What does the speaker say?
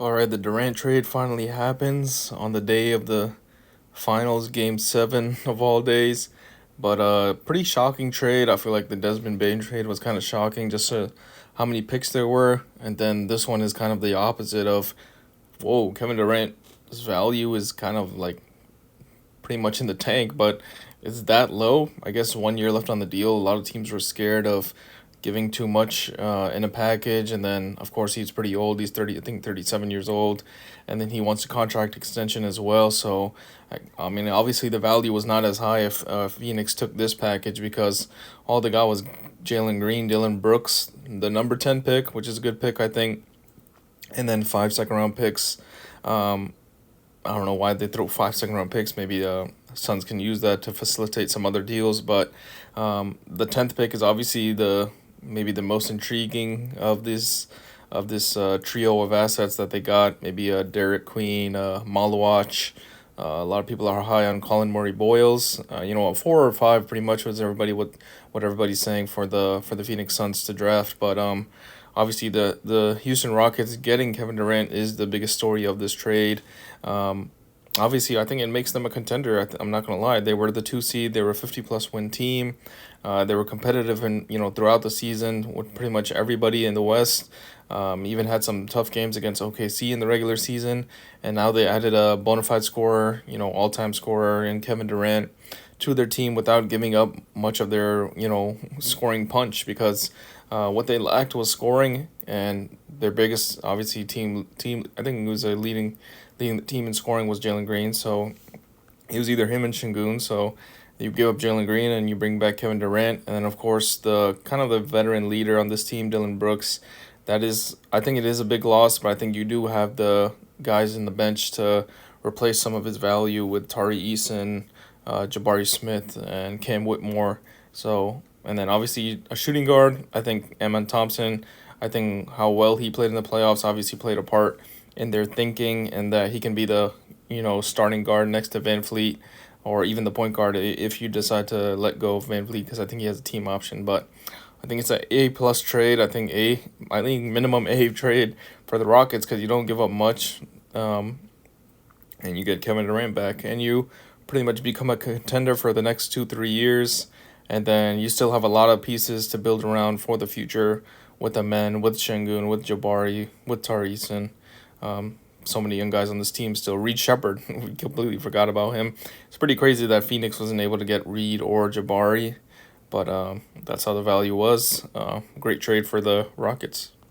All right, the Durant trade finally happens on the day of the finals, game seven of all days. But pretty shocking trade. I feel like the Desmond Bain trade was kind of shocking, just how many picks there were, and then this one is kind of the opposite of whoa. Kevin Durant's value is kind of like pretty much in the tank, but it's that low. I guess 1 year left on the deal. A lot of teams were scared of giving too much in a package, and then of course he's pretty old. He's 30, I think 37 years old, and then he wants a contract extension as well. So, I mean, obviously the value was not as high if Phoenix took this package because all they got was Jalen Green, Dylan Brooks, the number 10 pick, which is a good pick, I think, and then 5 second round picks. Um, I don't know why they throw 5 second round picks. Maybe Suns can use that to facilitate some other deals. But the 10th pick is obviously the maybe the most intriguing of this trio of assets that they got. Maybe Derek Queen, Malawach. A lot of people are high on Colin Murray Boyles. Four or five pretty much was what everybody's saying for the Phoenix Suns to draft. But obviously the Houston Rockets getting Kevin Durant is the biggest story of this trade. Um, Obviously, I think it makes them a contender. I'm not gonna lie; they were the 2 seed. They were a 50+ win team. They were competitive and throughout the season with pretty much everybody in the West. Even had some tough games against OKC in the regular season, and now they added a bona fide scorer, all-time scorer in Kevin Durant to their team without giving up much of their scoring punch because what they lacked was scoring, and their biggest obviously team I think it was a leading the team in scoring was Jalen Green. So it was either him and Shingun. So you give up Jalen Green and you bring back Kevin Durant, and then of course the kind of the veteran leader on this team, Dylan Brooks. That is, I think it is a big loss, but I think you do have the guys in the bench to replace some of his value with Tari Eason, Jabari Smith, and Cam Whitmore. So, and then obviously a shooting guard. I think Eman Thompson. I think how well he played in the playoffs obviously played a part in their thinking, and that he can be the starting guard next to Van Fleet, or even the point guard if you decide to let go of Van Fleet because I think he has a team option. But I think it's an A+ trade. I think minimum A trade for the Rockets because you don't give up much, and you get Kevin Durant back, and you pretty much become a contender for the next 2 3 years, and then you still have a lot of pieces to build around for the future with the men, with Shengun, with Jabari, with Tarisin. So many young guys on this team still. Reed Shepard, we completely forgot about him. It's pretty crazy that Phoenix wasn't able to get Reed or Jabari, but that's how the value was. Great trade for the Rockets.